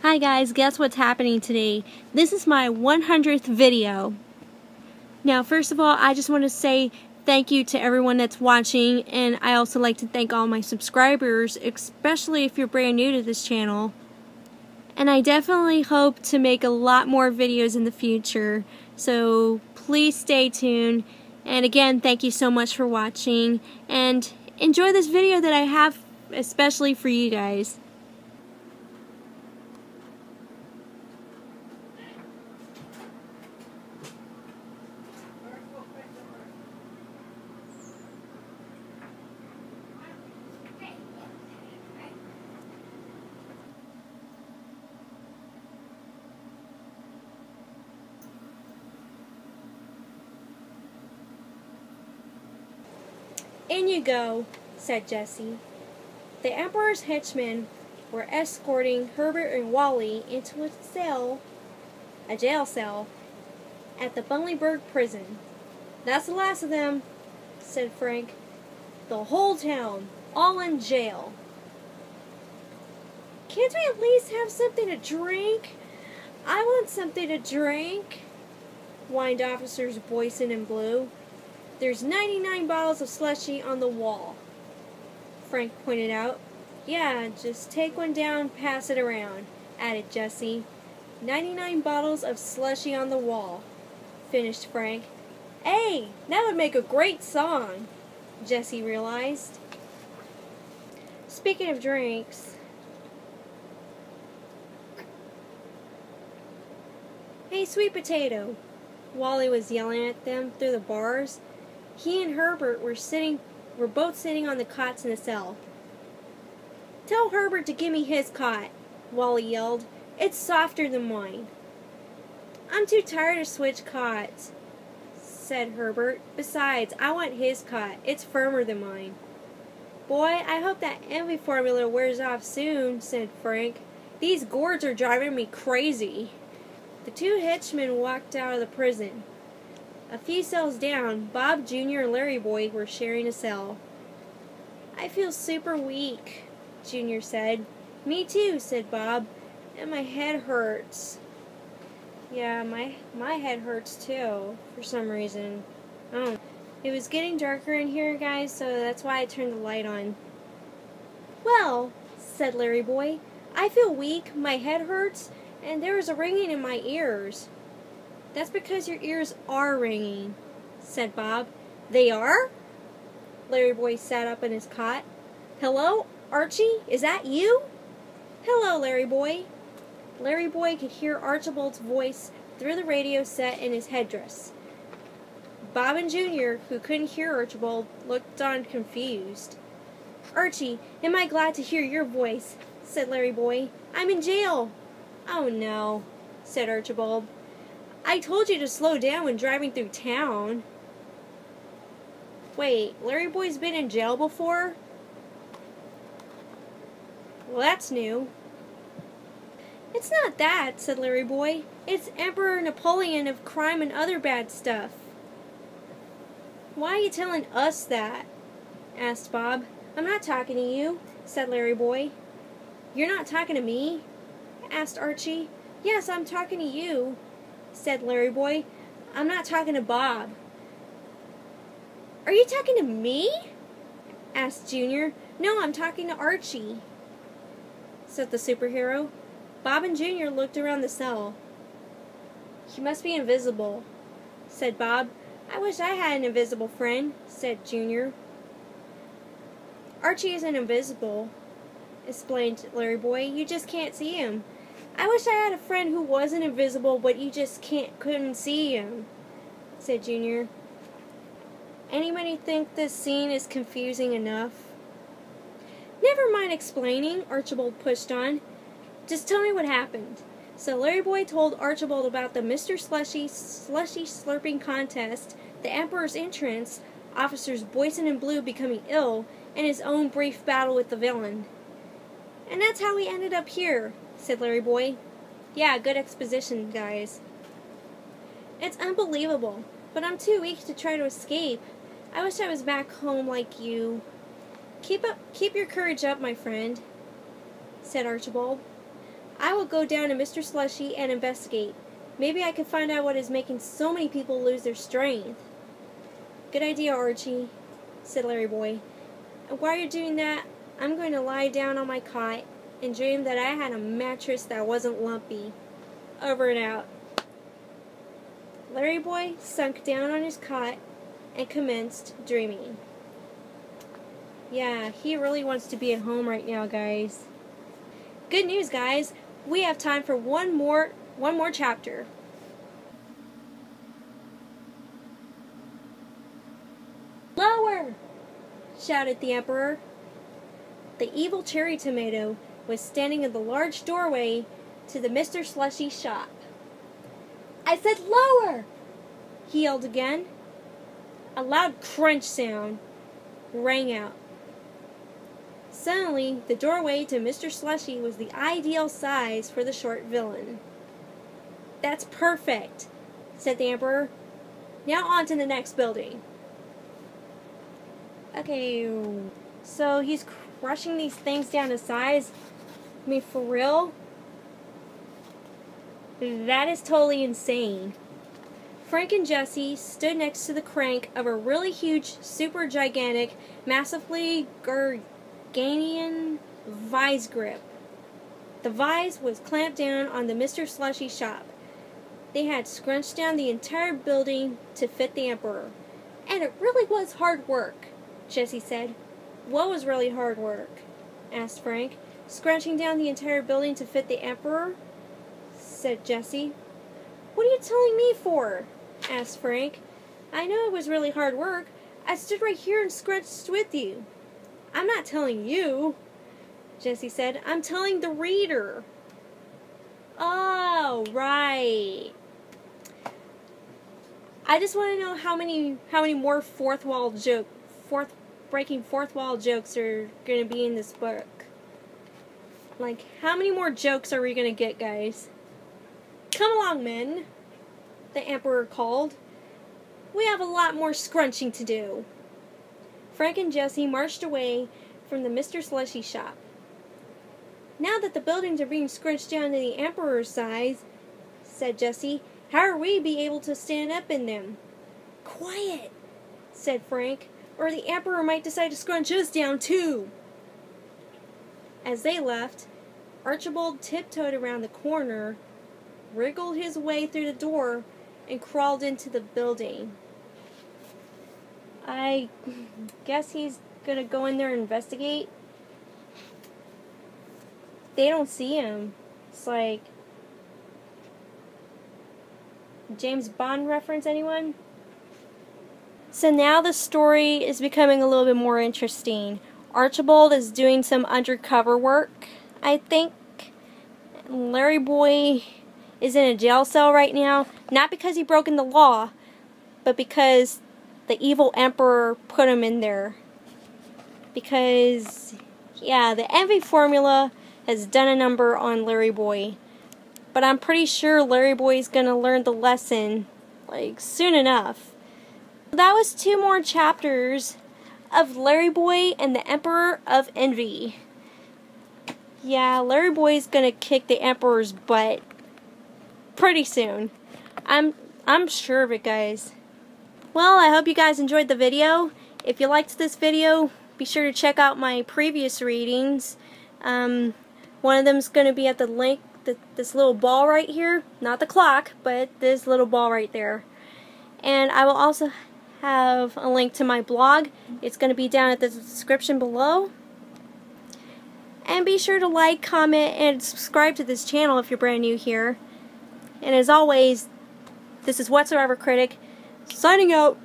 Hi guys, guess what's happening today? This is my 100th video. Now first of all, I just want to say thank you to everyone that's watching, and I also like to thank all my subscribers, especially if you're brand new to this channel. And I definitely hope to make a lot more videos in the future, so please stay tuned. And again, thank you so much for watching, and enjoy this video that I have especially for you guys. "In you go," said Jessie. The Emperor's henchmen were escorting Herbert and Wally into a jail cell, at the Bunnyburg prison. "That's the last of them," said Frank. "The whole town, all in jail." "Can't we at least have something to drink? I want something to drink," whined Officers Boyson and Blue. "There's 99 bottles of slushy on the wall," Frank pointed out. "Yeah, just take one down, pass it around," added Jessie. 99 bottles of slushy on the wall," finished Frank. "Hey, that would make a great song," Jessie realized. Speaking of drinks, "Hey, Sweet Potato," Wally was yelling at them through the bars. He and Herbert were both sitting on the cots in the cell. "Tell Herbert to give me his cot," Wally yelled. "It's softer than mine." "I'm too tired to switch cots," said Herbert. "Besides, I want his cot. It's firmer than mine." "Boy, I hope that envy formula wears off soon," said Frank. "These gourds are driving me crazy." The two henchmen walked out of the prison. A few cells down, Bob Jr. and LarryBoy were sharing a cell. "I feel super weak," Jr. said. "Me too," said Bob. "And my head hurts." "Yeah, my head hurts too, for some reason. Oh, it was getting darker in here, guys, so that's why I turned the light on." "Well," said LarryBoy, "I feel weak, my head hurts, and there is a ringing in my ears." "That's because your ears are ringing," said Bob. "They are?" LarryBoy sat up in his cot. "Hello, Archie? Is that you?" "Hello, LarryBoy." LarryBoy could hear Archibald's voice through the radio set in his headdress. Bob and Junior, who couldn't hear Archibald, looked on confused. "Archie, am I glad to hear your voice," said LarryBoy. "I'm in jail." "Oh no," said Archibald. "I told you to slow down when driving through town." "Wait, LarryBoy's been in jail before?" "Well, that's new." "It's not that," said LarryBoy. "It's Emperor Napoleon of crime and other bad stuff." "Why are you telling us that?" asked Bob. "I'm not talking to you," said LarryBoy. "You're not talking to me?" asked Archie. "Yes, I'm talking to you," said LarryBoy. "I'm not talking to Bob." "Are you talking to me?" asked Junior. "No, I'm talking to Archie," said the superhero. Bob and Junior looked around the cell. "He must be invisible," said Bob. "I wish I had an invisible friend," said Junior. "Archie isn't invisible," explained LarryBoy. "You just can't see him." "I wish I had a friend who wasn't invisible, but you just couldn't see him," said Junior. "Anybody think this scene is confusing enough?" "Never mind explaining," Archibald pushed on. "Just tell me what happened." So LarryBoy told Archibald about the Mr. Slushy slurping contest, the Emperor's entrance, Officers Boyson and Blue becoming ill, and his own brief battle with the villain. "And that's how we ended up here," said LarryBoy. "Yeah, good exposition, guys." "It's unbelievable, but I'm too weak to try to escape. I wish I was back home like you." Keep your courage up, my friend," said Archibald. I will go down to Mr. Slushy and investigate. Maybe I can find out what is making so many people lose their strength. Good idea, Archie, said LarryBoy. And while you're doing that, I'm going to lie down on my cot and dream that I had a mattress that wasn't lumpy. Over and out. LarryBoy sunk down on his cot and commenced dreaming. Yeah, he really wants to be at home right now, guys. Good news, guys. We have time for one more chapter. Lower! Shouted the Emperor. The evil cherry tomato was standing in the large doorway to the Mr. Slushy shop. I said lower! He yelled again. A loud crunch sound rang out. Suddenly, the doorway to Mr. Slushy was the ideal size for the short villain. That's perfect, said the Emperor. Now on to the next building. Okay, so he's crushing these things down to size? I mean, for real? That is totally insane. Frank and Jesse stood next to the crank of a really huge, super gigantic, massively gargantuan vise grip. The vise was clamped down on the Mr. Slushy shop. They had scrunched down the entire building to fit the Emperor. And it really was hard work, Jesse said. What was really hard work? Asked Frank. Scrunching down the entire building to fit the Emperor? Said Jesse. What are you telling me for? Asked Frank. I know it was really hard work. I stood right here and scrunched with you. I'm not telling you, Jesse said. I'm telling the reader. Oh, right. I just want to know how many more breaking fourth wall jokes are going to be in this book. Like, how many more jokes are we going to get, guys? Come along, men, the Emperor called. We have a lot more scrunching to do. Frank and Jesse marched away from the Mr. Slushy shop. Now that the buildings are being scrunched down to the Emperor's size, said Jesse, how will we be able to stand up in them? Quiet, said Frank, or the Emperor might decide to scrunch us down too. As they left, Archibald tiptoed around the corner, wriggled his way through the door, and crawled into the building. I guess he's gonna go in there and investigate. They don't see him. It's like James Bond reference, anyone? So now the story is becoming a little bit more interesting. Archibald is doing some undercover work, I think. LarryBoy is in a jail cell right now, not because he broke the law, but because the evil Emperor put him in there. Because, yeah, the envy formula has done a number on LarryBoy. But I'm pretty sure LarryBoy is going to learn the lesson, like, soon enough. That was 2 more chapters of LarryBoy and the Emperor of Envy. Yeah, LarryBoy's gonna kick the Emperor's butt pretty soon. I'm sure of it, guys. Well, I hope you guys enjoyed the video. If you liked this video, be sure to check out my previous readings. One of them's gonna be at the link, this little ball right here. Not the clock, but this little ball right there. And I will also have a link to my blog. It's going to be down at the description below. And be sure to like, comment, and subscribe to this channel if you're brand new here. And as always, this is Whatsoever Critic, signing out.